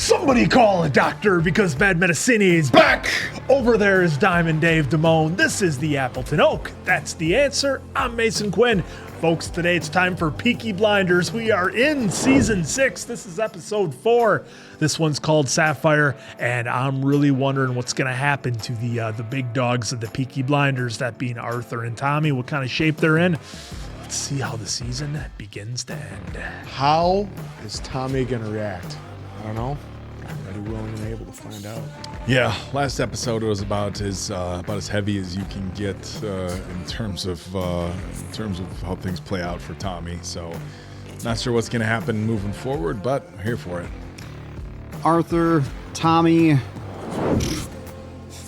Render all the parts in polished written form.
Somebody call a doctor because Bad Medicine is back! Over there is Diamond Dave Damone. This is the Appleton Oak. That's the answer. I'm Mason Quinn. Folks, today it's time for Peaky Blinders. We are in season 6. This is episode 4. This one's called Sapphire, and I'm really wondering what's going to happen to the big dogs of the Peaky Blinders, that being Arthur and Tommy, what kind of shape they're in. Let's see how the season begins to end. How is Tommy going to react? I don't know. I'm ready, willing, and able to find out. Yeah, last episode was about as heavy as you can get in terms of how things play out for Tommy. So, not sure what's going to happen moving forward, but I'm here for it. Arthur, Tommy,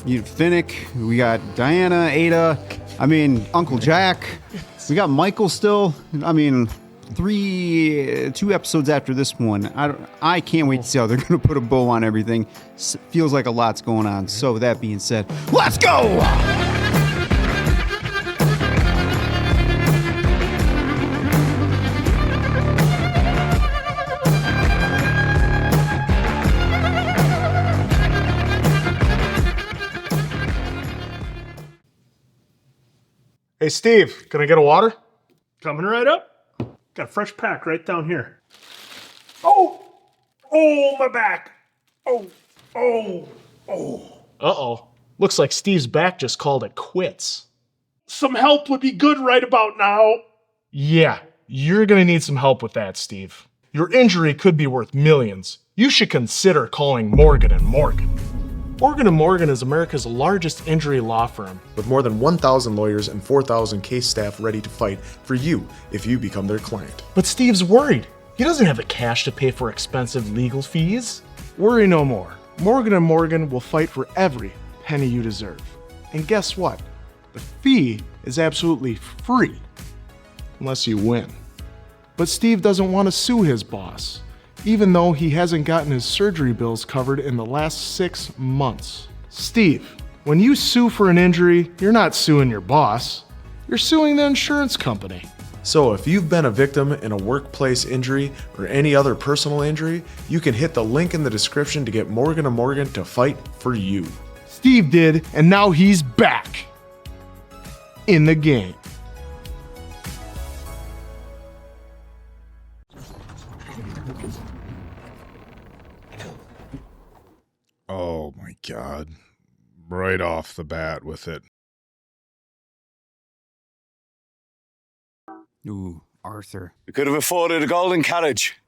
Finnick, we got Diana, Ada, Uncle Jack. We got Michael still. 2 episodes after this one. I can't wait to see how they're going to put a bow on everything. Feels like a lot's going on. So with that being said, let's go! Hey, Steve, can I get a water? Coming right up. Got a fresh pack right down here. Oh, my back. Oh. Uh-oh. Looks like Steve's back just called it quits. Some help would be good right about now. Yeah, you're going to need some help with that, Steve. Your injury could be worth millions. You should consider calling Morgan & Morgan. Morgan & Morgan is America's largest injury law firm, with more than 1,000 lawyers and 4,000 case staff ready to fight for you if you become their client. But Steve's worried. He doesn't have the cash to pay for expensive legal fees. Worry no more. Morgan & Morgan will fight for every penny you deserve. And guess what? The fee is absolutely free, unless you win. But Steve doesn't want to sue his boss, even though he hasn't gotten his surgery bills covered in the last 6 months. Steve, when you sue for an injury, you're not suing your boss. You're suing the insurance company. So if you've been a victim in a workplace injury or any other personal injury, you can hit the link in the description to get Morgan & Morgan to fight for you. Steve did, and now he's back in the game. Oh my God. Right off the bat with it. Ooh, Arthur. We could have afforded a golden carriage.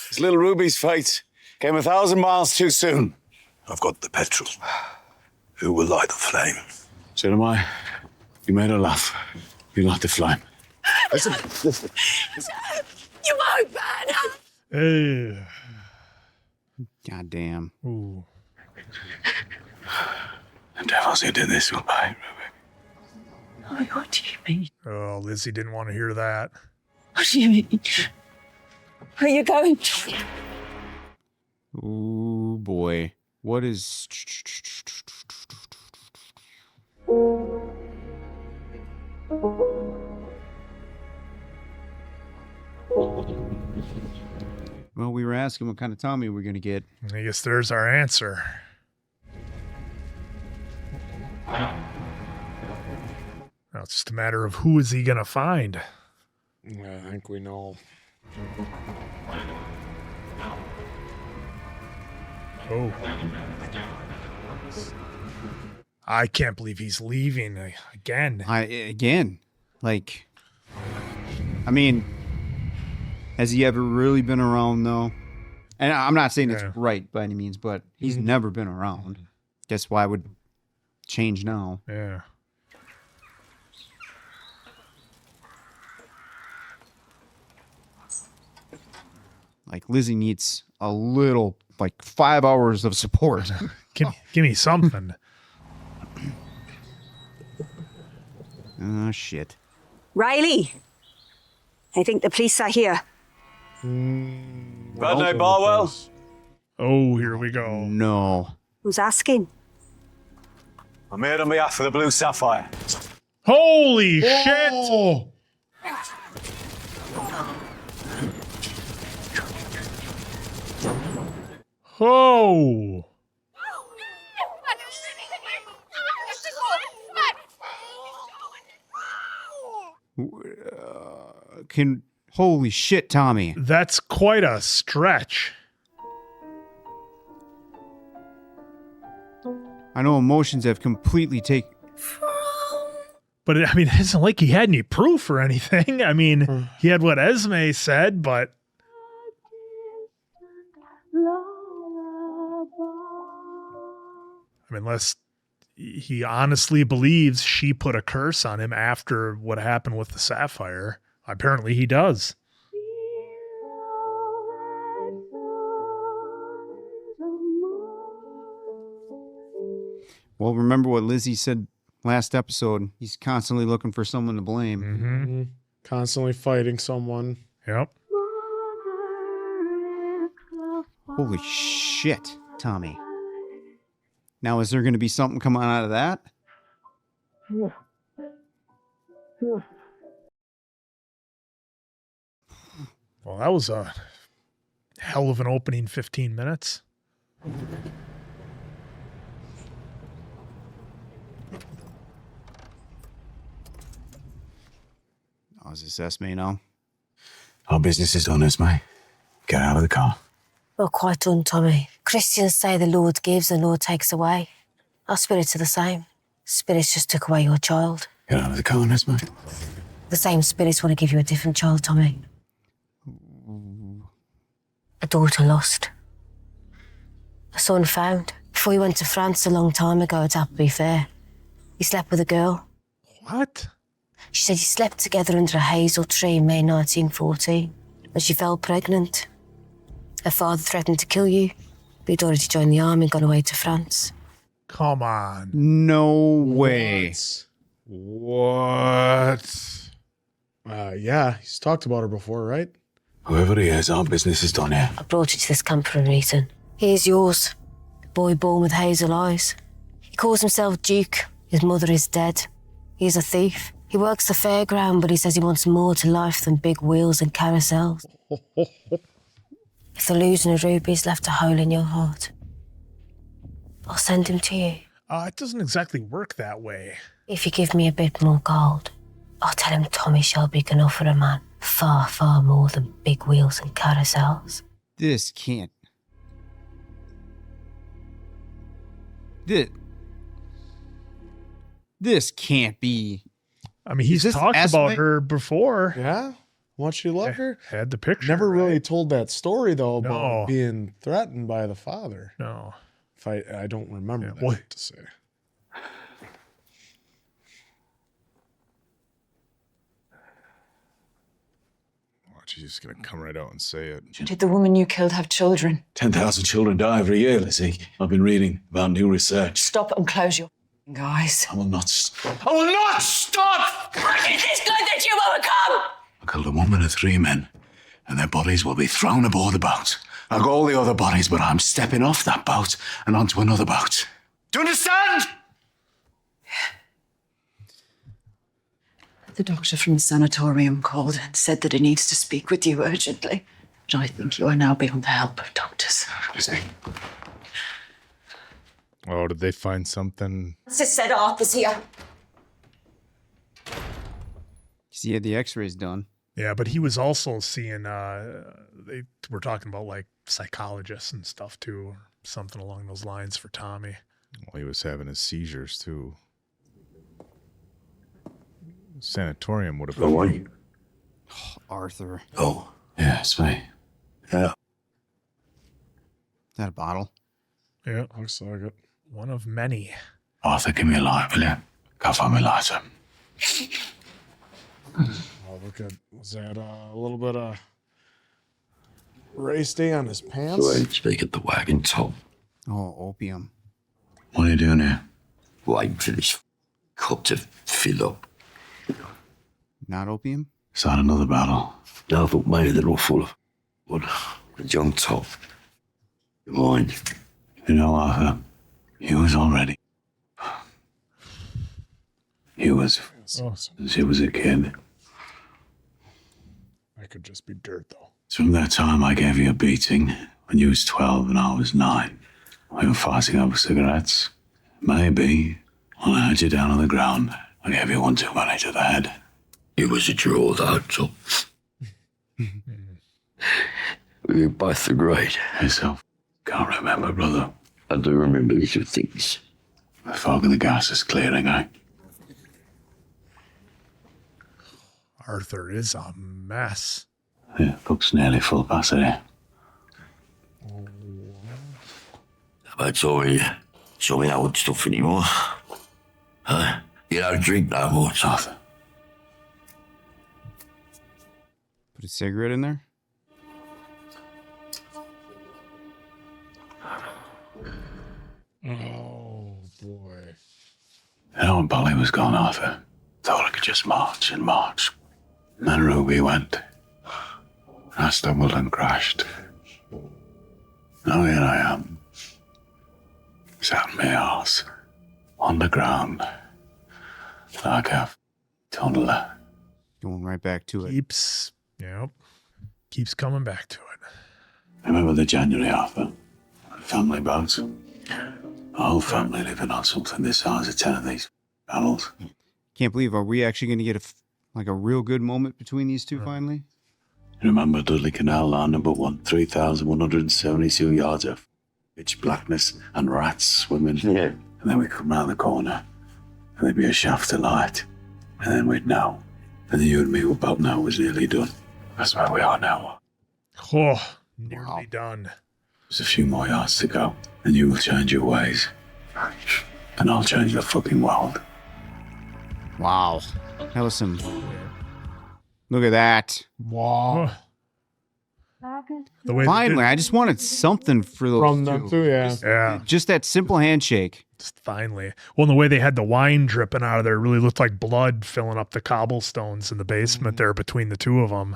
This little Ruby's fate came 1,000 miles too soon. I've got the petrol. Who will light the flame? So am I. You made her laugh. You light the flame. Listen. You won't burn up. God damn. Ooh. The devils who did this will pay, Ruby. What do you mean? Oh, Lizzie didn't want to hear that. What do you mean? Are you going to? Ooh, boy. What is... Well, we were asking what kind of Tommy we're going to get. I guess there's our answer. Now it's just a matter of who is he going to find. I think we know. Oh. I can't believe he's leaving again. Has he ever really been around, though? And I'm not saying it's Yeah. right by any means, but he's never been around. Guess why would change now? Yeah. Like, Lizzie needs a little, 5 hours of support. Give me something. Oh, shit. Riley, I think the police are here. Bad night, Barwell. Oh, here we go. No. Who's asking? I'm here on behalf of the Blue Sapphire. Holy shit! Oh! Oh. Holy shit, Tommy. That's quite a stretch. I know emotions have completely taken... But I mean, it isn't like he had any proof or anything. I mean, he had what Esme said, but... I mean, unless he honestly believes she put a curse on him after what happened with the sapphire. Apparently he does. Well, remember what Lizzie said last episode. He's constantly looking for someone to blame. Mm-hmm. Constantly fighting someone. Yep. Holy shit, Tommy. Now, is there going to be something coming out of that? Well, that was a hell of an opening 15 minutes. Oh, is this Esme now? Our business is done, Esme. Get out of the car. Well, quite done, Tommy. Christians say the Lord gives and the Lord takes away. Our spirits are the same. Spirits just took away your child. Get out of the car, Esme. The same spirits want to give you a different child, Tommy. A daughter lost. A son found. Before he went to France a long time ago at Appleby Fair, he slept with a girl. What? She said you slept together under a hazel tree in May 1914, and she fell pregnant. Her father threatened to kill you, but he'd already joined the army and gone away to France. Come on. No way. What? Yeah, he's talked about her before, right? Whoever he is, our business is done here. I brought you to this camp for a reason. Here's yours, a boy born with hazel eyes. He calls himself Duke. His mother is dead. He's a thief. He works the fairground, but he says he wants more to life than big wheels and carousels. If the losing of rubies left a hole in your heart, I'll send him to you. It doesn't exactly work that way. If you give me a bit more gold, I'll tell him Tommy Shelby can offer a man far, far more than big wheels and carousels. This can't... This can't be... I mean, he's Is this talked Esme? about her before. Yeah? Once you love her? Had the picture. Never right? really told that story, though, about No. being threatened by the father. No. If I don't remember that what? to say. She's just gonna come right out and say it. Did the woman you killed have children? 10,000 children die every year, Lizzie. I've been reading about new research. Stop and close your eyes. I will not stop. I will not stop! Is this good that you won't come? I killed a woman and 3 men, and their bodies will be thrown aboard the boat. I'll go all the other bodies, but I'm stepping off that boat and onto another boat. Do you understand? The doctor from the sanatorium called and said that he needs to speak with you urgently. But I think you are now beyond the help of doctors. Lizzie. Oh, did they find something? Sis said Arthur's here. He had the x-rays done. Yeah, but he was also seeing, they were talking about like psychologists and stuff too, or something along those lines for Tommy. Well, he was having his seizures too. Sanatorium would have been. Away. Arthur. Oh, yeah, it's me. Yeah. Is that a bottle? Yeah, Looks like it. one of many. Arthur, give me a light, will you? Go find me a lighter. Oh, look at, was that a little bit of race day on his pants? Speak at the wagon top. Oh, opium. What are you doing here? Waiting for this cup to fill up. Not opium? Is that another battle? No, I thought maybe they're all full of blood. The young top. Your mind. You know, Arthur, he was already. He was Awesome. since he was a kid. That could just be dirt, though. So from that time I gave you a beating when you was 12 and I was 9. We were fighting over cigarettes. Maybe when I had you down on the ground, I gave you one too many to the head. It was a draw, though, so. We were both agreed. Yourself? Can't remember, brother. I do remember little things. The fog and the gas is clearing, eh? Arthur is a mess. Yeah, book's nearly full capacity. About sorry, sorry, I won't stuff anymore. Huh? You don't drink no more, Arthur. Put a cigarette in there? Oh, boy. You know, when Polly was gone, Arthur, thought I could just march and march. And then Ruby went. And I stumbled and crashed. Now here I am. Sat in my arse. On the ground. Like a tunneler. Going right back to it. Keeps coming back to it. Remember the January, Arthur? Family boats. The whole family living on something this size of 10 of these barrels. Can't believe, are we actually going to get a real good moment between these two finally? Remember Dudley Canal, line number 1, 3,172 yards of pitch blackness and rats swimming. Yeah. And then we come round the corner, and there'd be a shaft of light. And then we'd know. And then you and me would both know it was nearly done. That's where we are now. Oh, nearly done. There's a few more yards to go, and you will change your ways. And I'll change the fucking world. Wow. Ellison. Look at that. Wow. The way Finally, I just wanted something for those From two. them, too, yeah. Yeah. Just that simple handshake. Just finally. Well, and the way they had the wine dripping out of there really looked like blood filling up the cobblestones in the basement there between the two of them.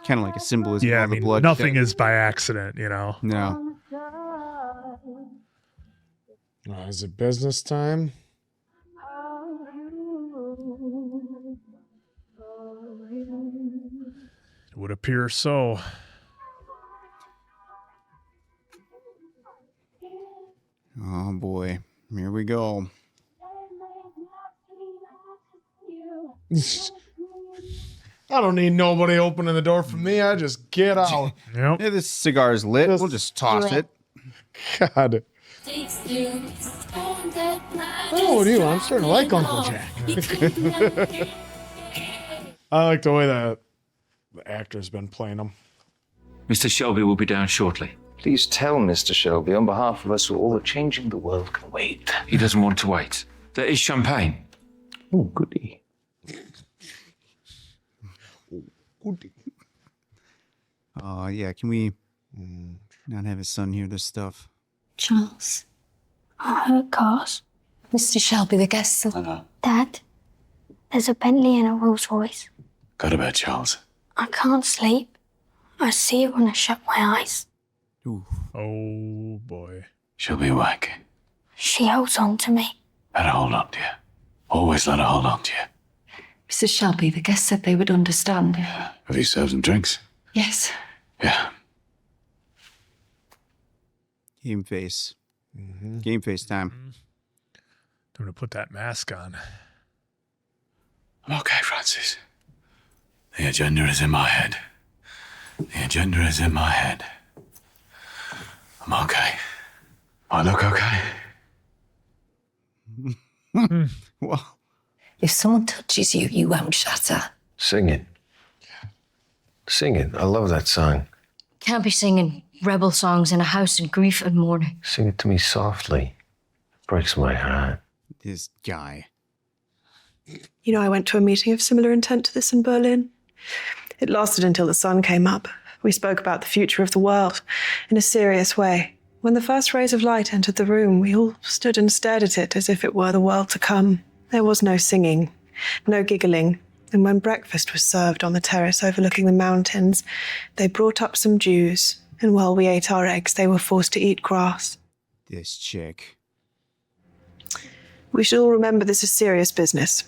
Kind of like a symbolism Yeah, I of the mean, blood. nothing is by accident, you know? No. Is it business time? It would appear so. Oh boy. Here we go. I don't need nobody opening the door for me. I just get out. Yep. Yeah, this cigar's lit. We'll just toss it. God. Oh, what do you? I'm starting to like Uncle Jack. I like the way that the actor's been playing him. Mr. Shelby will be down shortly. Please tell Mr. Shelby, on behalf of us all, that changing the world can wait. He doesn't want to wait. There is champagne. Oh, goody. Yeah, can we not have his son hear this stuff? Charles, I heard cars. Mr. Shelby, the guests I know. Dad, there's a Bentley and a Rolls Royce. Go to bed, Charles. I can't sleep. I see it when I shut my eyes. Ooh. Oh, boy. She'll be awake. She holds on to me. Let her hold on to you. Always let her hold on to you. Mrs. Shelby, the guests said they would understand. Have you served them drinks? Yes. Yeah. Game face. Game face time. I'm going to put that mask on. I'm okay, Francis. The agenda is in my head. The agenda is in my head. I'm okay. I look okay. Well, If someone touches you, you won't shatter. Sing it. Sing it. I love that song. Can't be singing rebel songs in a house in grief and mourning. Sing it to me softly. It breaks my heart. this guy. You know, I went to a meeting of similar intent to this in Berlin. It lasted until the sun came up. We spoke about the future of the world in a serious way. When the first rays of light entered the room, we all stood and stared at it as if it were the world to come. There was no singing, no giggling. And when breakfast was served on the terrace overlooking the mountains, they brought up some Jews, and while we ate our eggs, they were forced to eat grass. This chick. We should all remember this is serious business.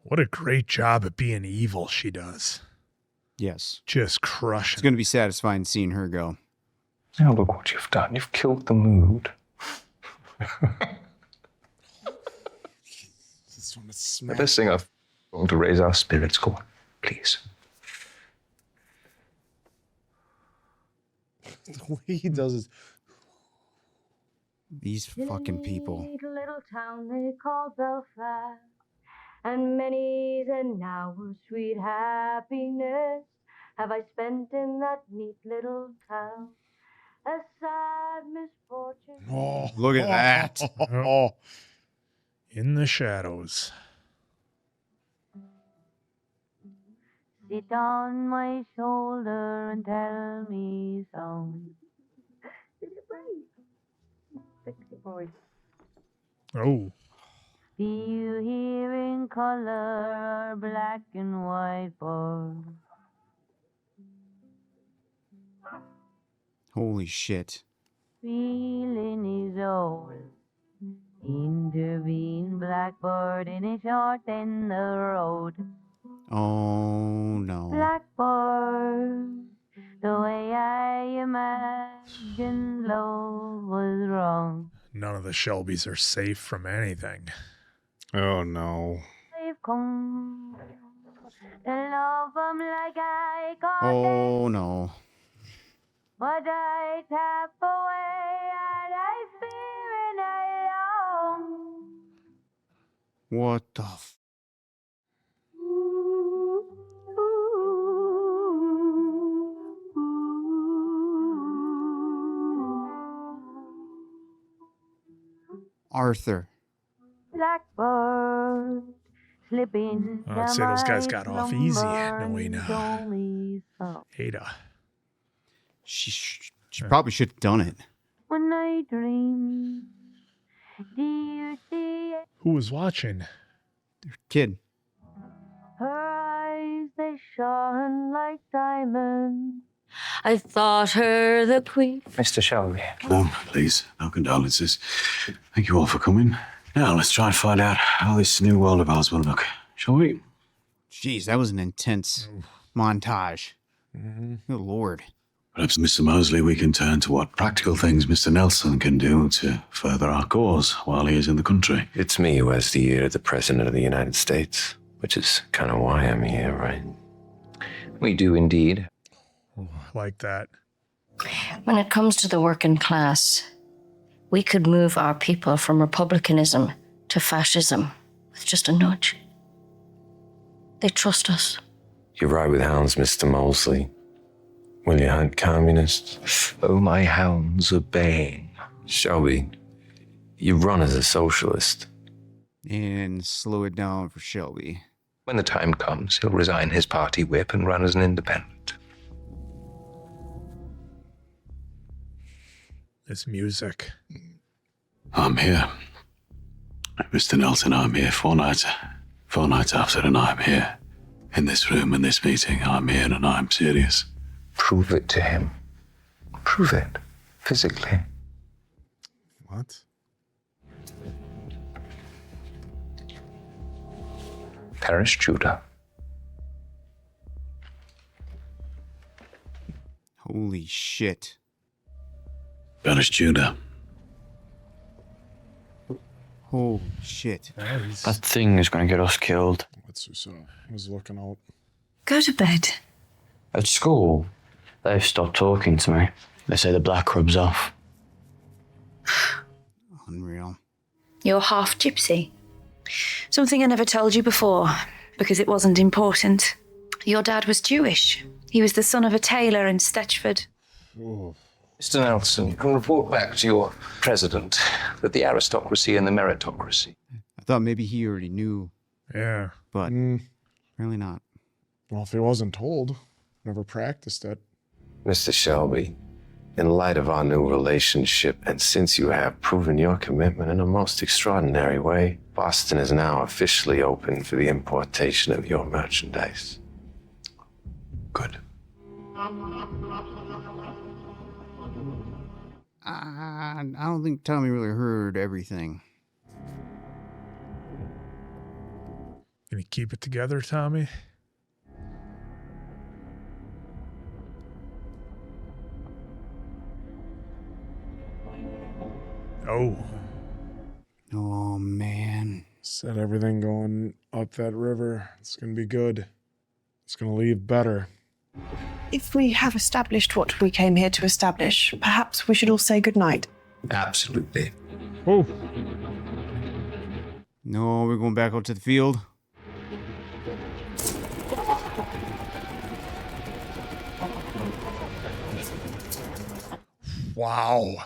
What a great job at being evil she does. Yes. Just crushing. It's going to be satisfying seeing her go. Now look what you've done. You've killed the mood. The best thing I've done to raise our spirits. Go on, please. The way he does it. These fucking people. Little town they call Belfast, and many's an hour sweet happiness have I spent in that neat little town. A sad misfortune. Oh, look at that. Oh. In the shadows. Sit on my shoulder and tell me songs. Sexy voice. Oh. Do you hear in color or black and white board? Holy shit. Feeling is old. Intervene blackboard in a short in the road. Oh, no. Blackboard, the way I imagined love was wrong. None of the Shelbys are safe from anything. Oh, no. They've come to love 'em like I got Oh, no. but I tap away and I fear and I long. What the Arthur. Blackbird slipping. I'd say those guys got off easy knowing Ada. She probably should have done it. When I dream, do you see it? Who was watching? Kid. Her eyes, they shone like diamonds. I thought her the queen. Mr. Shelby. No, please. No condolences. Thank you all for coming. Now, let's try and find out how this new world of ours will look, shall we? Jeez, that was an intense montage. Good Lord. Perhaps, Mr. Mosley, we can turn to what practical things Mr. Nelson can do to further our cause while he is in the country. It's me who has the ear of the President of the United States, which is kind of why I'm here, right? We do indeed. Like that. When it comes to the working class, we could move our people from republicanism to fascism with just a nudge. They trust us. You're right with hounds, Mr. Mosley. Will you hunt communists? Oh, my hounds are baying. Shelby, you run as a socialist. And slow it down for Shelby. When the time comes, he'll resign his party whip and run as an independent. This music. I'm here. Mr. Nelson, I'm here 4 nights after, and I'm here. In this room, in this meeting, I'm here and I'm serious. Prove it to him. Prove it. Physically. What? Perish Judah. Holy shit. Perish Judah. Holy shit. That thing is going to get us killed. What's Susa? Was looking out. Go to bed. At school, they've stopped talking to me. They say the black rub's off. Unreal. You're half gypsy. Something I never told you before, because it wasn't important. Your dad was Jewish. He was the son of a tailor in Stetchford. Oh. Mr. Nelson, you can report back to your president that the aristocracy and the meritocracy. I thought maybe he already knew. Yeah. But really not. Well, if he wasn't told, never practiced it. Mr. Shelby, in light of our new relationship, and since you have proven your commitment in a most extraordinary way, Boston is now officially open for the importation of your merchandise. Good. I don't think Tommy really heard everything. Can you keep it together, Tommy? Oh. Oh, man. Set everything going up that river. It's going to be good. It's going to leave better. If we have established what we came here to establish, perhaps we should all say goodnight. Absolutely. Oh. No, we're going back out to the field. Wow.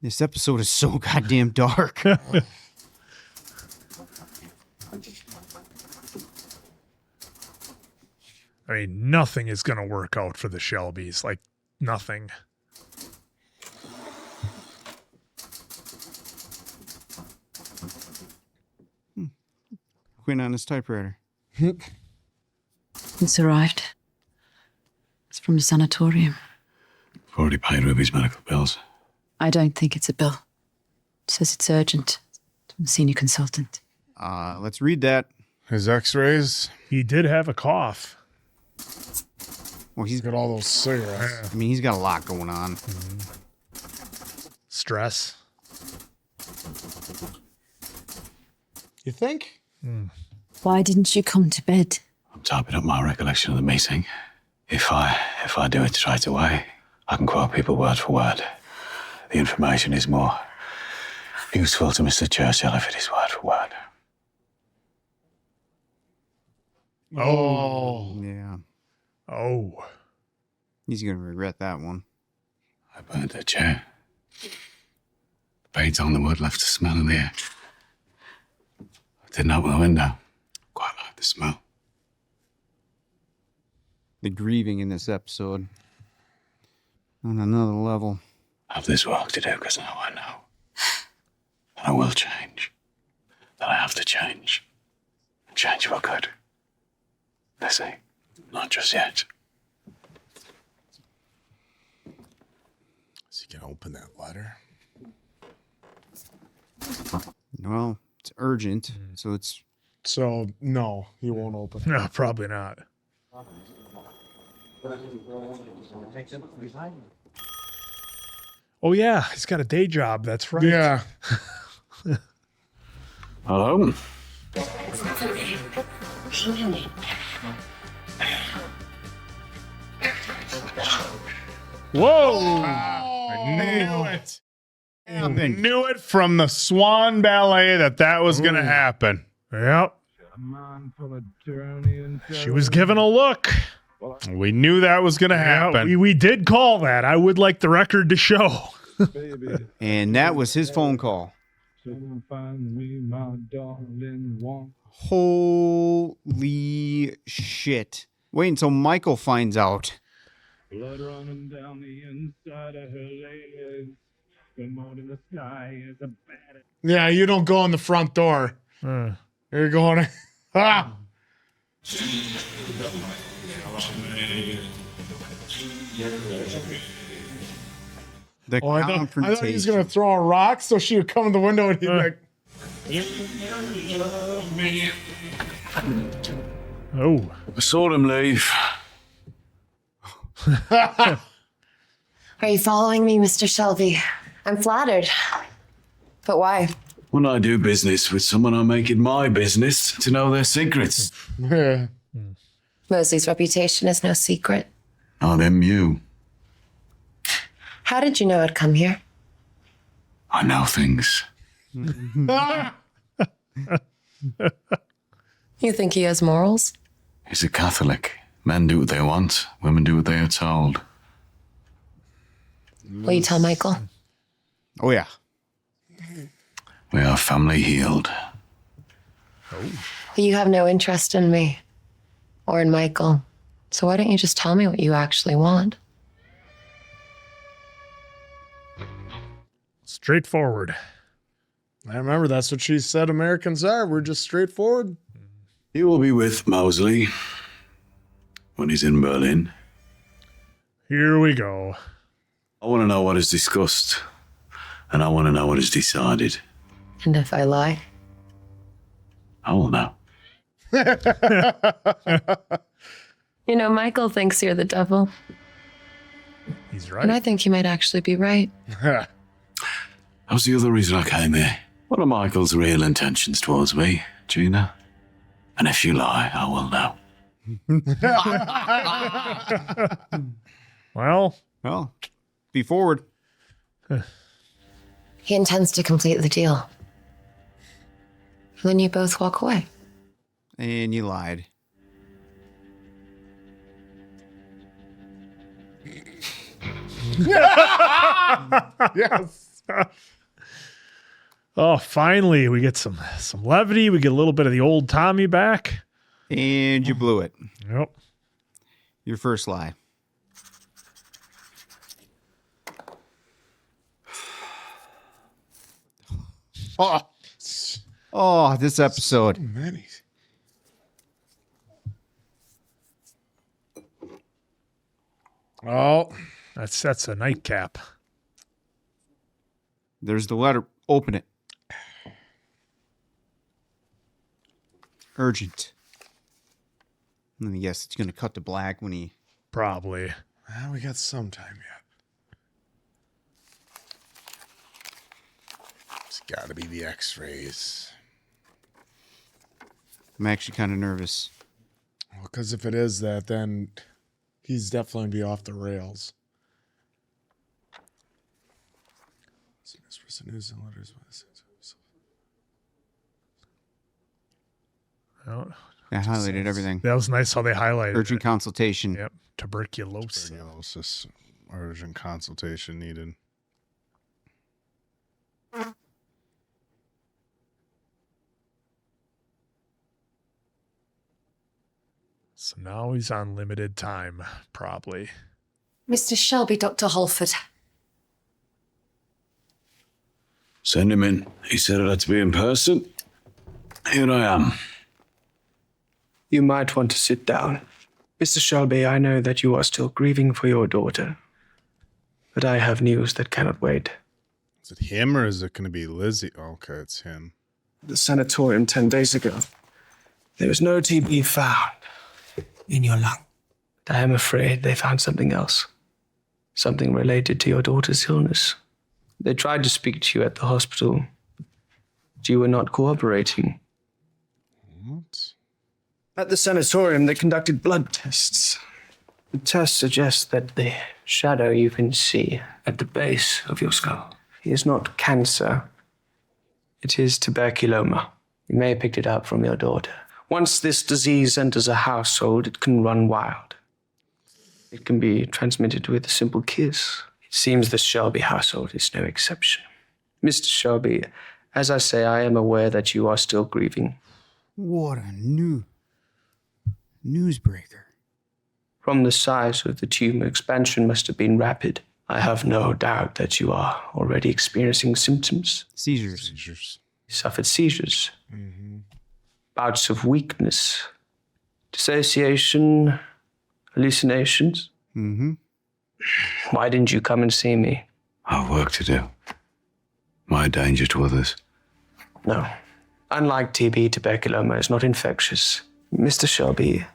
This episode is so goddamn dark. I mean, nothing is going to work out for the Shelbys. Like, nothing. Quinn on his typewriter. It's arrived. It's from the sanatorium. I've already paid Ruby's medical bills. I don't think it's a bill. It says it's urgent. It's from the senior consultant. Let's read that. His x-rays. He did have a cough. Well, he's got all those cigarettes. I mean, he's got a lot going on. Stress. You think? Why didn't you come to bed? I'm typing up my recollection of the meeting. If I do it straight away, I can quote people word for word. The information is more useful to Mr. Churchill if it is word for word. Oh. Yeah. Oh. He's going to regret that one. I burned a chair. The paint on the wood left a smell in the air. I didn't open the window. Quite like the smell. The grieving in this episode. On another level. I have this work to do because now I know that I will change. That I have to change. And change for good. Lizzie, not just yet. Is he going to open that letter? Well, it's urgent, so it's... So, no, he won't open. No, probably not. Oh, yeah. He's got a day job. That's right. Yeah. Hello? Whoa! I knew it. I knew it from the Swan Ballet that was going to happen. Yep. She was given a look. We knew that was going to happen. Yeah, we did call that. I would like the record to show. And that was his phone call. Holy shit. Wait until Michael finds out. Blood running down the inside of her legs. The moon in the sky is a bad. Yeah, you don't go in the front door. You're going... Ah! The I thought he was going to throw a rock so she would come in the window and he'd be like... Oh. I saw him leave. Are you following me, Mr. Shelby? I'm flattered. But why? When I do business with someone, I make it my business to know their secrets. Yeah. Mosley's reputation is no secret. Not him, you. How did you know I'd come here? I know things. You think he has morals? He's a Catholic. Men do what they want. Women do what they are told. Will you tell Michael? Oh, yeah. We are family healed. You have no interest in me or in Michael. So why don't you just tell me what you actually want? Straightforward. I remember that's what she said Americans are. We're just straightforward. He will be with Mosley when he's in Berlin. Here we go. I want to know what is discussed, and I want to know what is decided. And if I lie? I will know. You know, Michael thinks you're the devil. He's right. And I think you might actually be right. That was the other reason I came here. What are Michael's real intentions towards me, Gina? And if you lie, I will know. Well, be forward. He intends to complete the deal. Then you both walk away. And you lied. Yes. Oh, finally, we get some levity. We get a little bit of the old Tommy back. And you blew it. Yep. Your first lie. Oh, this episode. So many. Oh, that's a nightcap. There's the letter. Open it. Urgent. Let me guess, it's going to cut to black when he... Probably. Well, we got some time yet. It's got to be the x-rays. I'm actually kind of nervous. Well, because if it is that, then he's definitely be off the rails. News and letters. Oh, I highlighted everything. That was nice how they highlighted Urgent it. consultation. Yep. Tuberculosis. Urgent consultation needed. So now he's on limited time, probably. Mr. Shelby, Dr. Holford. Send him in. He said it had to be in person. Here I am. You might want to sit down. Mr. Shelby, I know that you are still grieving for your daughter, but I have news that cannot wait. Is it him or is it going to be Lizzie? Oh, okay, it's him. The sanatorium 10 days ago, there was no TB found in your lung. But I am afraid they found something else. Something related to your daughter's illness. They tried to speak to you at the hospital, but you were not cooperating. What? At the sanatorium, they conducted blood tests. The tests suggest that the shadow you can see at the base of your skull is not cancer. It is tuberculoma. You may have picked it up from your daughter. Once this disease enters a household, it can run wild. It can be transmitted with a simple kiss. It seems the Shelby household is no exception. Mr. Shelby, as I say, I am aware that you are still grieving. What a newsbreaker. From the size of the tumor, expansion must have been rapid. I have no doubt that you are already experiencing symptoms. Seizures. You suffered seizures. Mm-hmm. Bouts of weakness. Dissociation. Hallucinations. Mm-hmm. Why didn't you come and see me? I have work to do. My danger to others. No. Unlike TB, tuberculoma is not infectious. Mr. Shelby,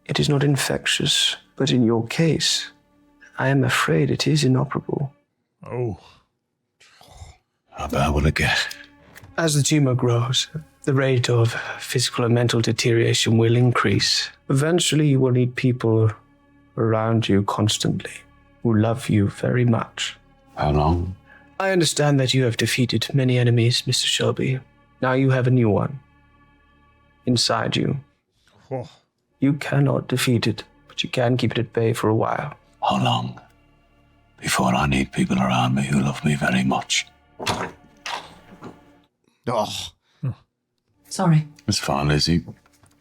it is not infectious, but in your case, I am afraid it is inoperable. Oh. How bad will it get? As the tumor grows, the rate of physical and mental deterioration will increase. Eventually, you will need people around you constantly who love you very much. How long? I understand that you have defeated many enemies, Mr. Shelby. Now you have a new one inside you. Oh. You cannot defeat it, but you can keep it at bay for a while. How long? Before I need people around me who love me very much. Oh. Sorry. It's fine, Lizzie.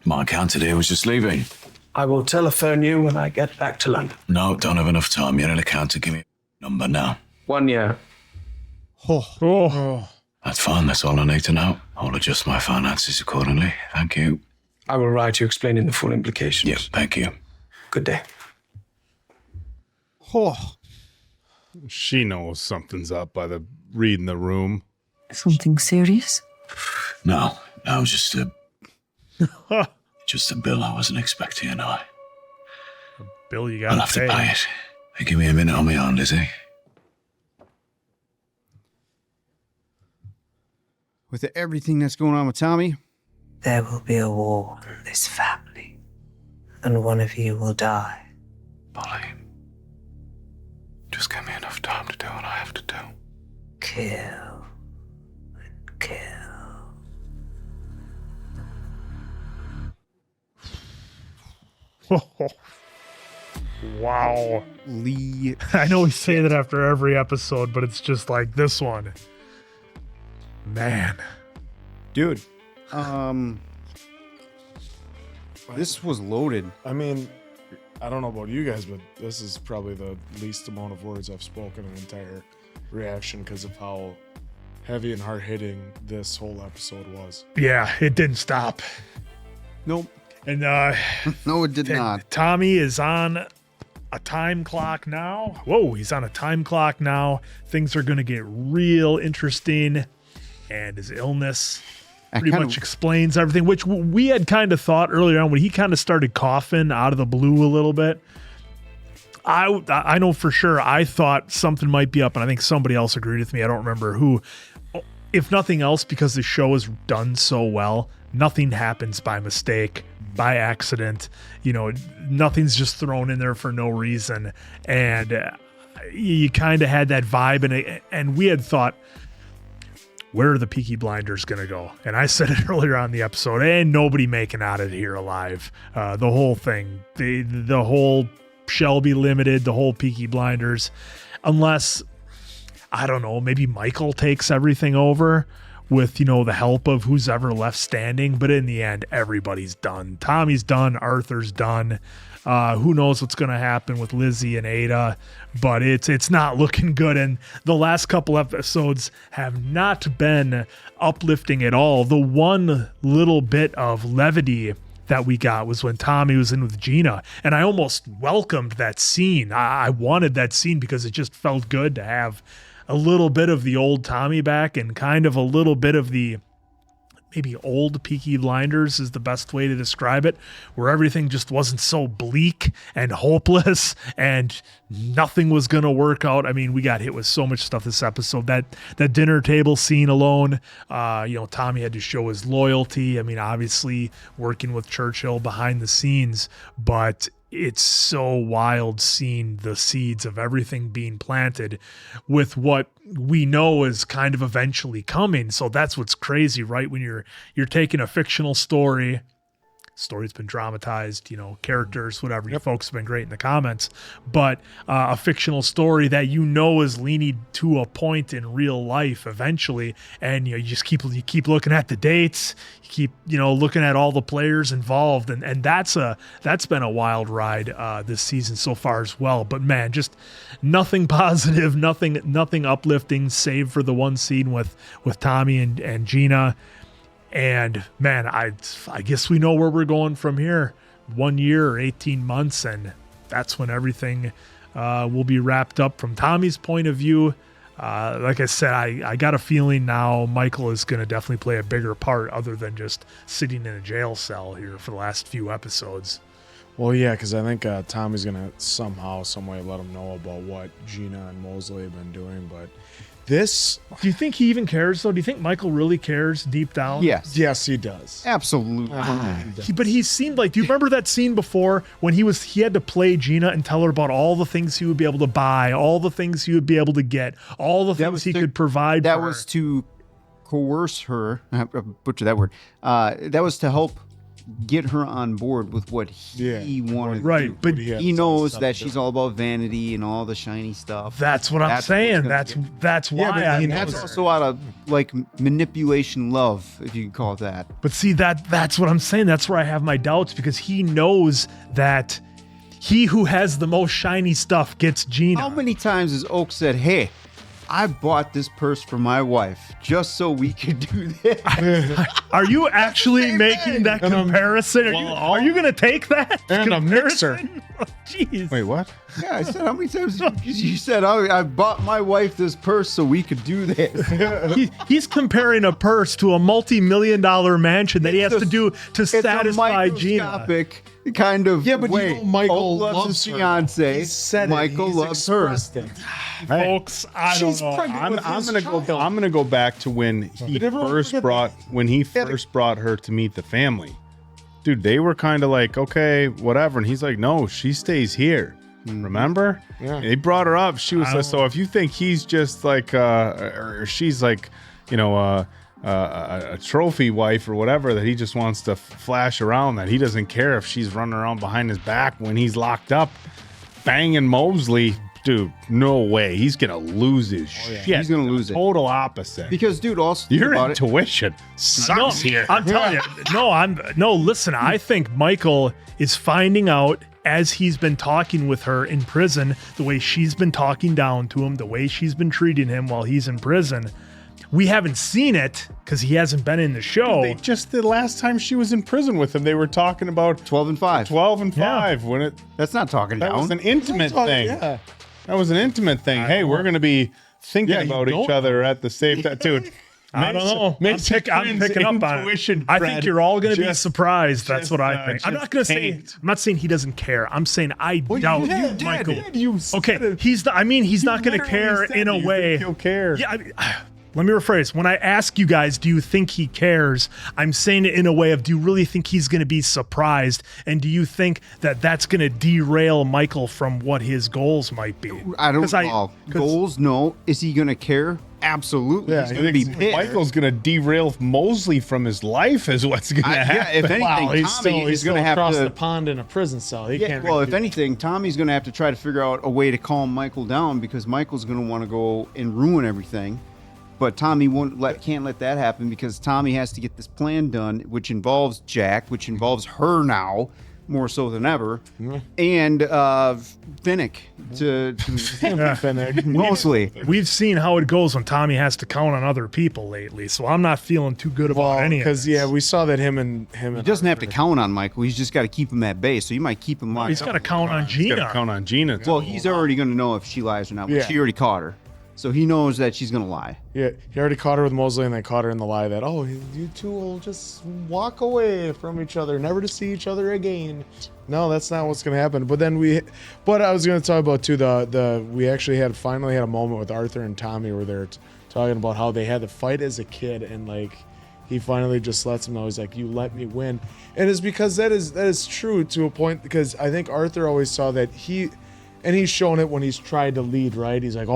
My accountant here was just leaving. I will telephone you when I get back to London. No, don't have enough time. You're an accountant. Give me a number now. 1 year. Oh. That's fine. That's all I need to know. I'll adjust my finances accordingly. Thank you. I will write you explaining the full implications. Yeah, thank you. Good day. Oh. She knows something's up by the reading the room. Something serious? No, just a Just a bill I wasn't expecting, you know. Bill, you I'll gotta have to pay. pay it. Hey, give me a minute on my own, Lizzie. With everything that's going on with Tommy, There will be a war in this family, and one of you will die. Polly, just give me enough time to do what I have to do. Kill and kill. Wow. Lee. I know we say that after every episode, but it's just like this one. Man. Dude. This was loaded. I mean, I don't know about you guys, but this is probably the least amount of words I've spoken in an entire reaction because of how heavy and hard-hitting this whole episode was. Yeah, it didn't stop. Nope. And no, it did not. Tommy is on a time clock now. Whoa, he's on a time clock now. Things are going to get real interesting. And his illness pretty much explains everything, which we had kind of thought earlier on when he kind of started coughing out of the blue a little bit. I know for sure I thought something might be up, and I think somebody else agreed with me. I don't remember who. If nothing else, because the show is done so well, nothing happens by mistake, by accident. You know, nothing's just thrown in there for no reason. And you kind of had that vibe, and we had thought, where are the Peaky Blinders going to go? And I said it earlier on the episode, ain't nobody making out of here alive. The whole thing, the whole Shelby Limited, the whole Peaky Blinders, unless, I don't know, maybe Michael takes everything over with, you know, the help of who's ever left standing. But in the end, everybody's done. Tommy's done. Arthur's done. Who knows what's going to happen with Lizzie and Ada, but it's not looking good. And the last couple episodes have not been uplifting at all. The one little bit of levity that we got was when Tommy was in with Gina, and I almost welcomed that scene. I wanted that scene because it just felt good to have a little bit of the old Tommy back and kind of a little bit of the maybe old Peaky Blinders is the best way to describe it, where everything just wasn't so bleak and hopeless and nothing was going to work out. I mean, we got hit with so much stuff this episode. That dinner table scene alone, Tommy had to show his loyalty. I mean, obviously working with Churchill behind the scenes, but it's so wild seeing the seeds of everything being planted with what we know is kind of eventually coming. So that's what's crazy, right? When you're taking a fictional story's been dramatized, characters, whatever. You folks have been great in the comments, but a fictional story that is leaning to a point in real life eventually, and you keep looking at the dates, you keep looking at all the players involved, and that's been a wild ride this season so far as well. But man, just nothing positive, nothing uplifting, save for the one scene with Tommy and Gina. And man, I guess we know where we're going from here. 1 year or 18 months, and that's when everything will be wrapped up from Tommy's point of view. Like I said, I got a feeling now Michael is going to definitely play a bigger part other than just sitting in a jail cell here for the last few episodes. Well, yeah, because I think Tommy's going to somehow, some way let him know about what Gina and Mosley have been doing, but this... Do you think he even cares, though? Do you think Michael really cares deep down? Yes. Yes, he does. Absolutely. But he seemed like... Do you remember that scene before when he had to play Gina and tell her about all the things he would be able to buy, all the things he would be able to get, all the things he could provide That for was her. to coerce her. I butchered that word. That was to help get her on board with what he wanted. Right, to do. but he knows that she's all about vanity and all the shiny stuff. That's what I'm saying. That's why. That's also out of manipulation love, if you can call it that. But see, that's what I'm saying. That's where I have my doubts, because he knows that he who has the most shiny stuff gets Gina. How many times has Oak said, "Hey, I bought this purse for my wife just so we could do this"? Are you actually making that comparison? Are you going to take that? And a mixer. Jeez. Wait, what? Yeah, I said, how many times did you said, I bought my wife this purse so we could do this. He's comparing a purse to a multi-million-dollar mansion that he has to do to satisfy Gina. Microscopic kind of Yeah, but way. you know Michael Hope loves loves his her. fiance. He said it. Michael He's loves her. expressed it. Folks, I don't She's know. pregnant I'm with his gonna child. go. I'm gonna go back to when he Did everyone first forget brought her to meet the family. Dude, they were kind of like, okay, whatever, and he's like, no, she stays here. Remember? Yeah. They brought her up. She was like, so if you think he's just like, or she's like, you know, a trophy wife or whatever, that he just wants to flash around, that he doesn't care if she's running around behind his back when he's locked up, banging Mosley. Dude, no way. He's gonna lose his shit. He's gonna lose it. Total opposite. Because, dude, also think Your about it. intuition sucks here. I'm telling you. Listen, I think Michael is finding out as he's been talking with her in prison, the way she's been talking down to him, the way she's been treating him while he's in prison. We haven't seen it because he hasn't been in the show. They just the last time she was in prison with him, they were talking about 12 and 5. 12 and 5 when it That's not talking that down. was an intimate thing. Yeah. That was an intimate thing. Hey, we're gonna be thinking about each other at the same time, dude. I don't know. I'm picking up on it. I think you're all going to be surprised. That's what I think. I'm not going to say. I'm not saying he doesn't care. I'm saying I doubt Michael. Okay, he's not going to care in a way. He'll care. Yeah. Let me rephrase. When I ask you guys, do you think he cares? I'm saying it in a way of, do you really think he's going to be surprised? And do you think that that's going to derail Michael from what his goals might be? I don't know. Goals, no. Is he going to care? Absolutely. Yeah, he's going to be pissed. Michael's going to derail Mosley from his life, is what's going to happen. Yeah, if anything, Tommy is going to have across to the pond in a prison cell. He can't. Well, if anything, Tommy's going to have to try to figure out a way to calm Michael down, because Michael's going to want to go and ruin everything. But Tommy can't let that happen, because Tommy has to get this plan done, which involves Jack, which involves her now, more so than ever, and Finnick mostly. We've seen how it goes when Tommy has to count on other people lately, so I'm not feeling too good about any of it. Because we saw that him and He doesn't have to count on Michael. He's just got to keep him at bay. So you might keep him locked. He's got to count on Gina. He's got to count on Gina. Well, he's already going to know if she lies or not. But Yeah. she already caught her, so he knows that she's going to lie. Yeah, he already caught her with Mosley, and then caught her in the lie that, you two will just walk away from each other, never to see each other again. No, that's not what's going to happen. But I was going to talk about too, we actually finally had a moment with Arthur and Tommy where they're talking about how they had to fight as a kid, and like, he finally just lets him know. He's like, you let me win. And it's because that is true to a point, because I think Arthur always saw that and he's shown it when he's tried to lead, right? He's like,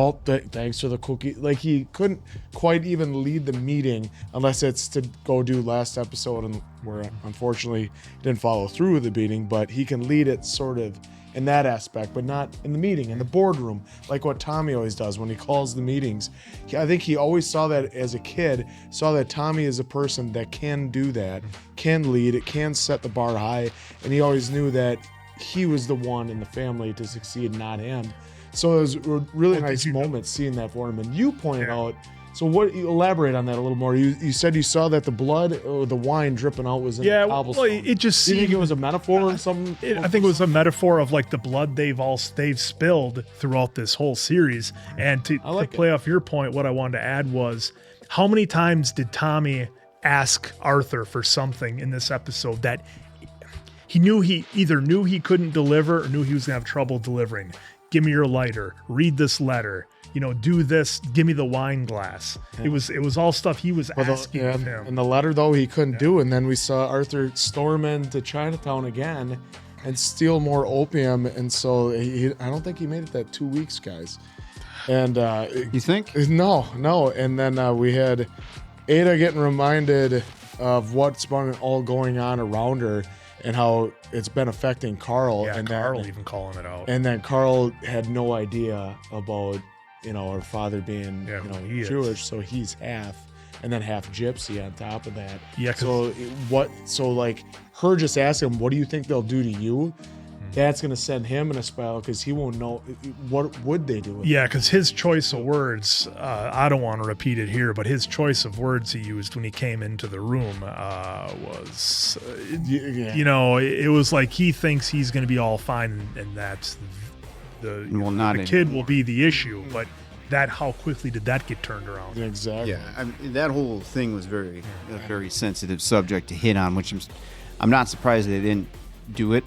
thanks for the cookie. Like, he couldn't quite even lead the meeting unless it's to go do last episode, and where unfortunately didn't follow through with the meeting, but he can lead it sort of in that aspect, but not in the meeting, in the boardroom, like what Tommy always does when he calls the meetings. I think he always saw that as a kid, saw that Tommy is a person that can do that, can lead, it can set the bar high, and he always knew that he was the one in the family to succeed, not him. So it was a really nice moment seeing that for him. And you pointed out, so elaborate on that a little more. You said you saw that the blood or the wine dripping out was in the cobblestone. Well, it just Do you think seemed, it was a metaphor or something? I think it was a metaphor of like the blood they've spilled throughout this whole series. And to play off your point, what I wanted to add was, how many times did Tommy ask Arthur for something in this episode that he either knew he couldn't deliver or knew he was gonna have trouble delivering? Give me your lighter, read this letter, do this, give me the wine glass. Yeah. It was all stuff he was asking of him. And the letter, though, he couldn't do. And then we saw Arthur storm into Chinatown again and steal more opium. And so I don't think he made it that 2 weeks, guys. And you think? No. And then we had Ada getting reminded of what's been all going on around her, and how it's been affecting Carl. Yeah, and Carl even calling it out. And then Carl had no idea about, her father being, Jewish, so he's half, and then half gypsy on top of that. Yeah. So her just asking him, what do you think they'll do to you? that's going to send him in a spiral because he won't know what would they do with Yeah, because his choice of words, I don't want to repeat it here, but his choice of words he used when he came into the room was, you know, it was like he thinks he's going to be all fine, and that's the kid will be the issue, but how quickly did that get turned around? Exactly. Yeah, I mean, that whole thing was a very sensitive subject to hit on, which I'm not surprised they didn't do it.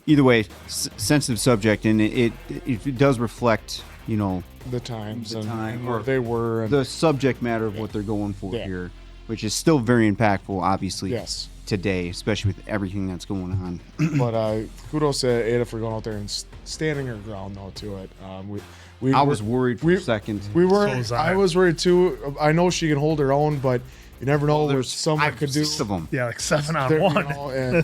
Either way, sensitive subject, and it does reflect, you know, the times and where they were, and the subject matter of what they're going for here, which is still very impactful, obviously. Today, especially with everything that's going on. But kudos to Ada for going out there and standing her ground, though, to it. I was worried for a second. We were. I was worried too. I know she can hold her own, but you never know what someone could do. 6 of them. Yeah, like 7 on 1. And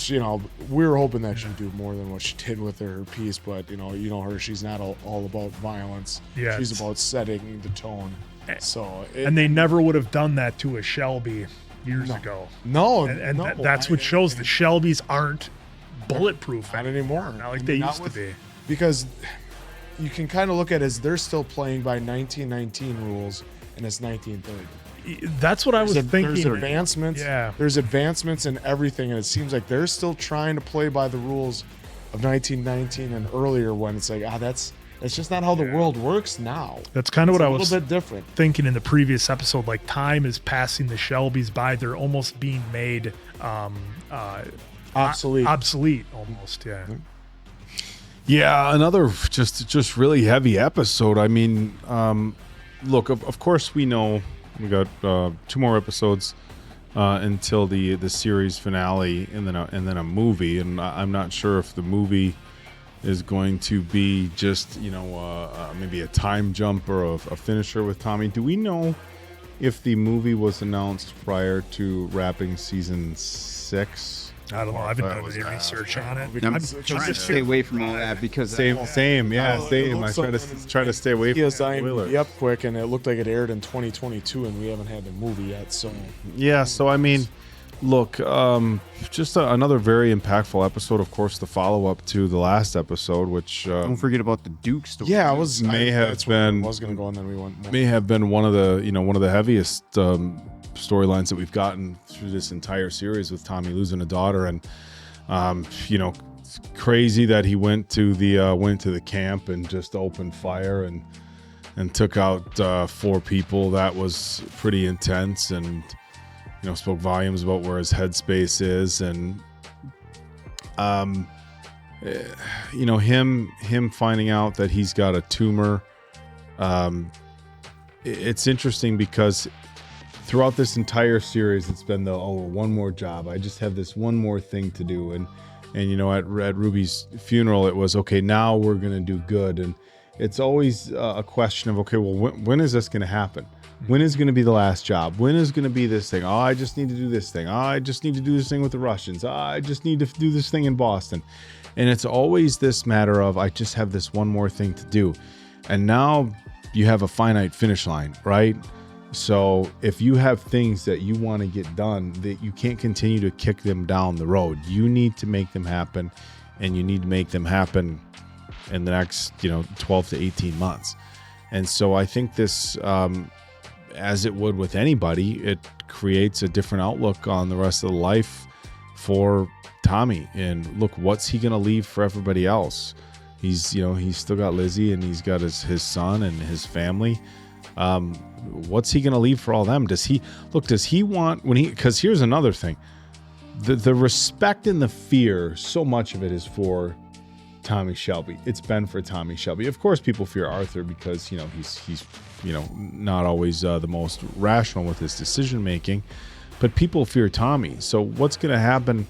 you know, we were hoping that she'd do more than what she did with her piece. But you know her. She's not all about violence. Yeah, she's about setting the tone. So and they never would have done that to a Shelby years ago. No, and that's what shows the Shelbys aren't bulletproof not anymore. Not like they used to be. Because you can kind of look at it as they're still playing by 1919 rules, and it's 1930. That's what I was thinking. There's advancements. Yeah. There's advancements in everything, and it seems like they're still trying to play by the rules of 1919 and earlier, when it's like, that's just not how the world works now. That's kind of what I was a little bit different thinking in the previous episode. Like, time is passing the Shelbys by. They're almost being made obsolete. Obsolete, almost. Yeah. Yeah, another just really heavy episode. I mean, look, of course we know we got 2 more episodes until the series finale, and then a movie. And I'm not sure if the movie is going to be just, you know, maybe a time jump or a finisher with Tommy. Do we know if the movie was announced prior to wrapping season 6? I don't know. I haven't done any research on it. I'm trying to stay away from all that because same. I try to stay away from spoilers. Yep, quick, and it looked like it aired in 2022, and we haven't had the movie yet. So yeah, so I mean, look, just another very impactful episode. Of course, the follow up to the last episode, which don't forget about the Duke story. Yeah, may have been going, then we went. May have been one of the heaviest storylines that we've gotten through this entire series, with Tommy losing a daughter, and it's crazy that he went to the camp and just opened fire and took out 4 people. That was pretty intense, and spoke volumes about where his headspace is, and him finding out that he's got a tumor. It's interesting because throughout this entire series, it's been one more job. I just have this one more thing to do. And at Ruby's funeral, it was, okay, now we're going to do good. And it's always a question of, okay, well, when is this going to happen? When is going to be the last job? When is going to be this thing? Oh, I just need to do this thing. Oh, I just need to do this thing with the Russians. Oh, I just need to do this thing in Boston. And it's always this matter of, I just have this one more thing to do. And now you have a finite finish line, right? So if you have things that you want to get done, that you can't continue to kick them down the road. You need to make them happen, and you need to make them happen in the next 12 to 18 months. And so I think this, as it would with anybody, it creates a different outlook on the rest of the life for Tommy. And look, what's he going to leave for everybody else? He's still got Lizzie, and he's got his son and his family. What's he going to leave for all them? Does he want, because here's another thing, the respect and the fear, so much of it is for Tommy Shelby. It's been for Tommy Shelby. Of course, people fear Arthur because, he's not always the most rational with his decision making, but people fear Tommy. So what's going to happen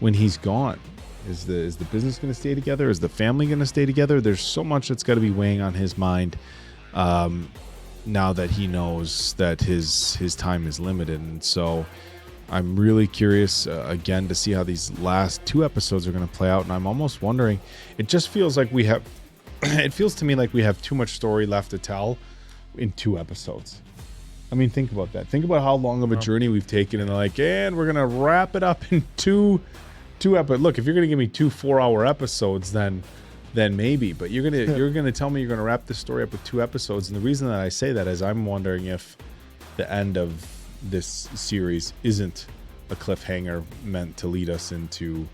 when he's gone? Is the business going to stay together? Is the family going to stay together? There's so much that's got to be weighing on his mind. Now that he knows that his time is limited. And so I'm really curious again to see how these last 2 episodes are going to play out. And I'm almost wondering, it just feels like it feels to me like we have too much story left to tell in 2 episodes. I mean, think about that. Think about how long of a journey we've taken, and they're like, and we're gonna wrap it up in two episodes. Look, if you're gonna give me 2 4-hour episodes, then maybe. But you're gonna tell me you're gonna wrap this story up with 2 episodes. And the reason that I say that is I'm wondering if the end of this series isn't a cliffhanger meant to lead us into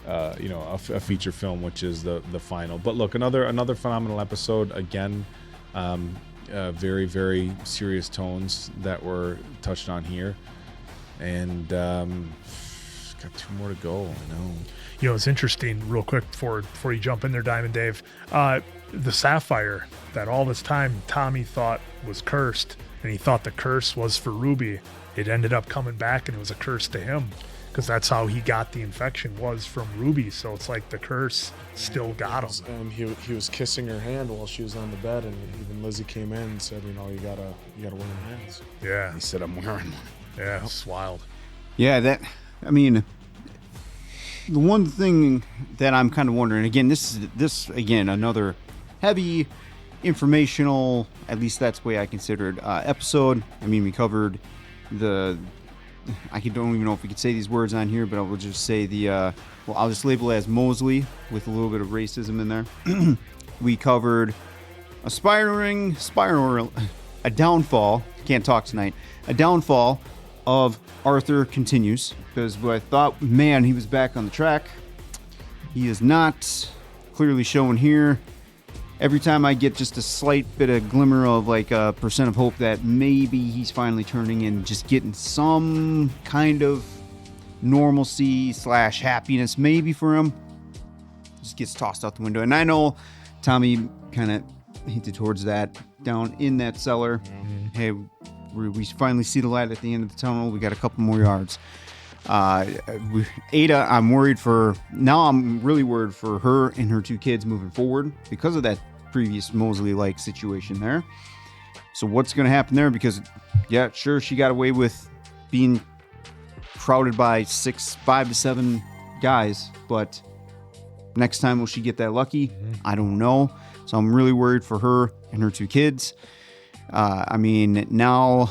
a feature film, which is the final. But look, another phenomenal episode again. Very, very serious tones that were touched on here, and got 2 more to go. I know. It's interesting, real quick before you jump in there, Diamond Dave. The sapphire that all this time Tommy thought was cursed, and he thought the curse was for Ruby. It ended up coming back, and it was a curse to him, because that's how he got the infection, was from Ruby. So it's like the curse still got him. And he was kissing her hand while she was on the bed, and even Lizzie came in and said, you gotta wear them hands. Yeah. He said, I'm wearing one. Yeah, it's wild. Yeah, the one thing that I'm kind of wondering, again, this again, another heavy informational, at least that's the way I consider it, episode. We covered I don't even know if we could say these words on here, but I will just say I'll just label it as Mosley with a little bit of racism in there. We covered a downfall, can't talk tonight, a downfall of Arthur continues, because I thought, man, he was back on the track. He is not clearly shown here. Every time I get just a slight bit of glimmer of like a percent of hope that maybe he's finally turning and just getting some kind of normalcy / happiness maybe for him, just gets tossed out the window. And I know Tommy kind of hinted towards that down in that cellar. Mm-hmm. Hey, we finally see the light at the end of the tunnel. We got a couple more yards. Ada, I'm really worried for her and her 2 kids moving forward because of that previous Mosley-like situation there. So what's going to happen there? Because, yeah, sure, she got away with being crowded by 5 to 7 guys, but next time will she get that lucky? I don't know. So I'm really worried for her and her 2 kids. Now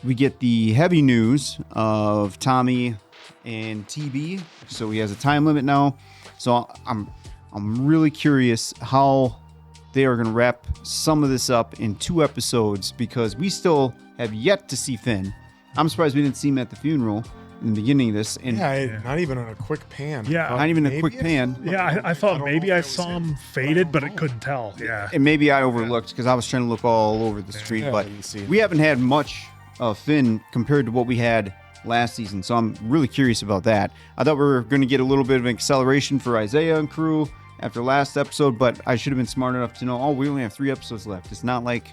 we get the heavy news of Tommy and TB. So he has a time limit now. So I'm really curious how they are going to wrap some of this up in 2 episodes, because we still have yet to see Finn. I'm surprised we didn't see him at the funeral in the beginning of this. And not even on a quick pan. Yeah, not even a quick pan. Yeah, I thought maybe I saw him faded, but I couldn't tell. Yeah, and maybe I overlooked because I was trying to look all over the street. But we haven't had much of Finn compared to what we had last season, so I'm really curious about that. I thought we were going to get a little bit of an acceleration for Isaiah and crew after last episode, but I should have been smart enough to know, we only have 3 episodes left. It's not like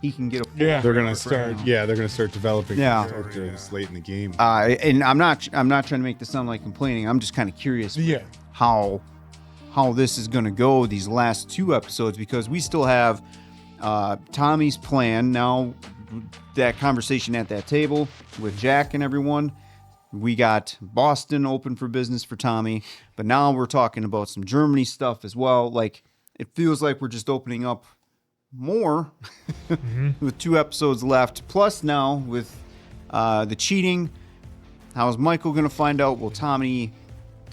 he can get a they're gonna start developing characters late in the game. And I'm not trying to make this sound like complaining. I'm just kind of curious how this is gonna go these last 2 episodes, because we still have Tommy's plan now, that conversation at that table with Jack and everyone. We got Boston open for business for Tommy, but now we're talking about some Germany stuff as well. Like, it feels like we're just opening up more with 2 episodes left. Plus now with the cheating, how is Michael going to find out? Well, Tommy,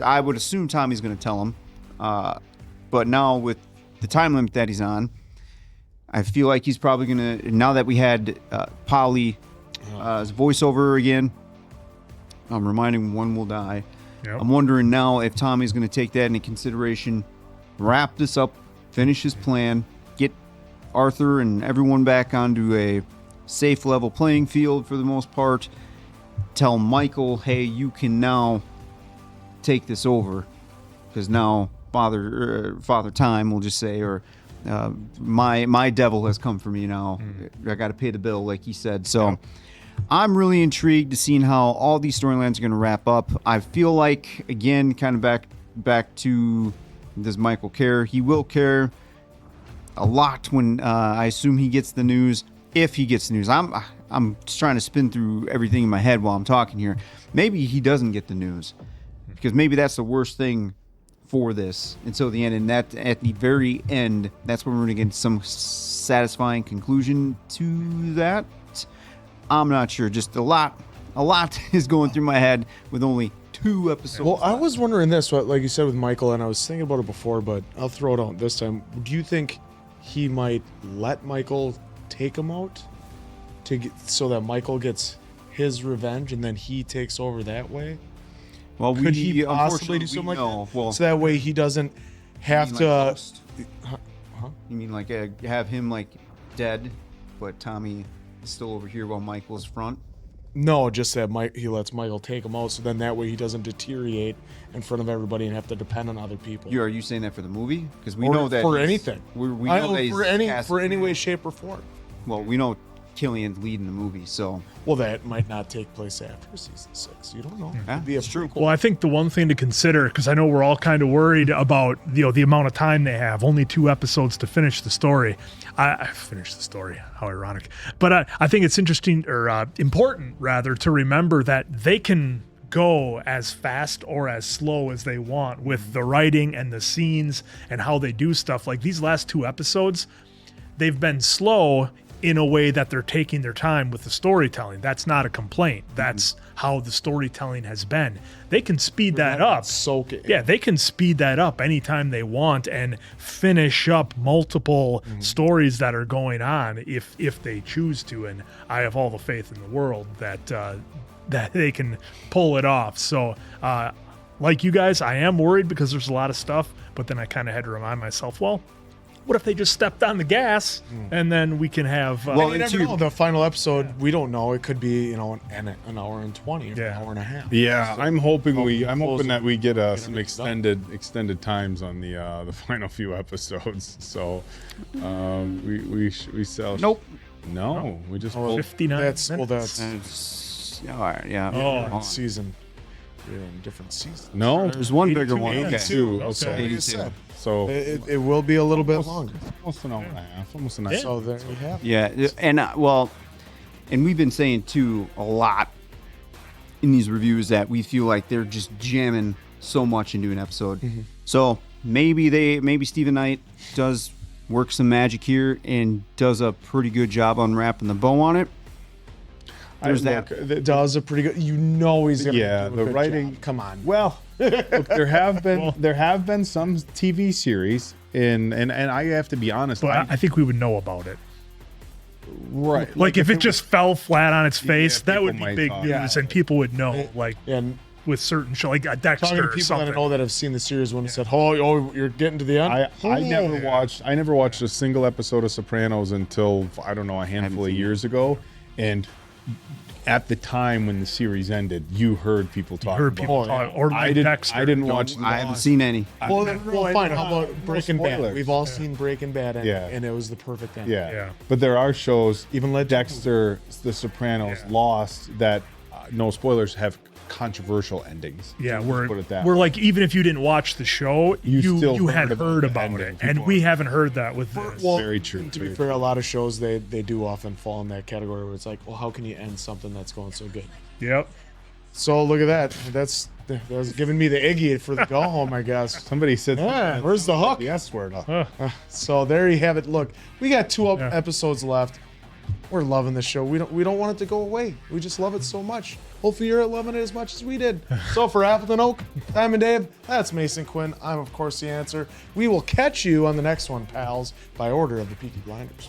I would assume Tommy's going to tell him. But now with the time limit that he's on, I feel like he's probably going to, now that we had Polly's voiceover again, I'm reminding one will die. Yep. I'm wondering now if Tommy's going to take that into consideration, wrap this up, finish his plan, get Arthur and everyone back onto a safe level playing field for the most part, tell Michael, hey, you can now take this over, because now Father Time will just say, or my devil has come for me now. I got to pay the bill, like he said. So I'm really intrigued to seeing how all these storylines are going to wrap up. I feel like, again, kind of back to, does Michael care? He will care a lot when I assume he gets the news. If he gets the news, I'm just trying to spin through everything in my head while I'm talking here. Maybe he doesn't get the news, because maybe that's the worst thing for this until the end, and that at the very end, that's when we're going to get some satisfying conclusion to that. I'm not sure. Just a lot is going through my head with only 2 episodes. Well, I was wondering this, like you said with Michael, and I was thinking about it before, but I'll throw it out this time. Do you think he might let Michael take him out so that Michael gets his revenge and then he takes over that way? Well, could he possibly do something like that? Well, so that way he doesn't have to. You mean like have him like dead, but Tommy is still over here while Michael's front? No, just that he lets Michael take him out, so then that way he doesn't deteriorate in front of everybody and have to depend on other people. Are you saying that for the movie? Because we know that for anything. We know that for any way, shape, or form. Well, we know Cillian's leading the movie, so. Well, that might not take place after season 6. You don't know. It'd be true. Well, I think the one thing to consider, because I know we're all kind of worried about the amount of time they have, only 2 episodes to finish the story. I finished the story. How ironic! But I think it's interesting or important rather to remember that they can go as fast or as slow as they want with the writing and the scenes and how they do stuff. Like these last 2 episodes, they've been slow in a way that they're taking their time with the storytelling. That's not a complaint. That's how the storytelling has been. They can speed that up. Soak it. Yeah, they can speed that up anytime they want and finish up multiple stories that are going on if they choose to. And I have all the faith in the world that that they can pull it off. So like you guys, I am worried because there's a lot of stuff, but then I kind of had to remind myself, well, what if they just stepped on the gas and then we can have... well, you never know. The final episode, we don't know. It could be, an hour and 20 or an hour and a half. Yeah, So, I'm hoping that we get some it extended times on the final few episodes. So we sell. Nope. No, we just 59 that's minutes. All right, yeah. Oh, season. We're in different seasons. No, there's one bigger one. 82. Okay. 82. So it will be a little bit longer. Almost an hour and a half. Almost an hour. So there you have it. Yeah, and we've been saying too a lot in these reviews that we feel like they're just jamming so much into an episode. So maybe Stephen Knight does work some magic here and does a pretty good job unwrapping the bow on it. There's that. It does a pretty good. He's gonna. Yeah, do a the good writing. job. Come on. Well, look, there have been some TV series and I have to be honest. But I think we would know about it. Right. Like if it just fell flat on its face, that would be might big talk. news and people would know. Like And with certain show, like a Dexter talking to or people something. that I know that have seen the series when it said, "Oh, you're getting to the end." I never watched a single episode of Sopranos until I don't know a handful of years ago, and at the time when the series ended, you heard people talk. Or like Dexter. I didn't watch. I haven't seen any. Well, fine. How about Breaking Bad? spoilers. We've all seen Breaking Bad, Yeah. and it was the perfect end. Yeah. But there are shows, Even like Dexter, The Sopranos, Lost, that no spoilers have controversial endings. Yeah, Let's put it that we're way. like, even if you didn't watch the show, you still had heard about ending. it, and we haven't heard that with this. Well, Very true. To be fair, a lot of shows they do often fall in that category where it's like, well, how can you end something that's going so good? Yep. So look at that. That was giving me the Iggy for the go home, I guess. Somebody said, Yeah, where's the hook? The S word. So there you have it. Look, we got 2 episodes left. We're loving the show. We don't want it to go away. We just love it so much. Hopefully you're loving it as much as we did. So for Appleton Oak, Diamond Dave, that's Mason Quinn. I'm of course the answer. We will catch you on the next one, pals, by order of the Peaky Blinders.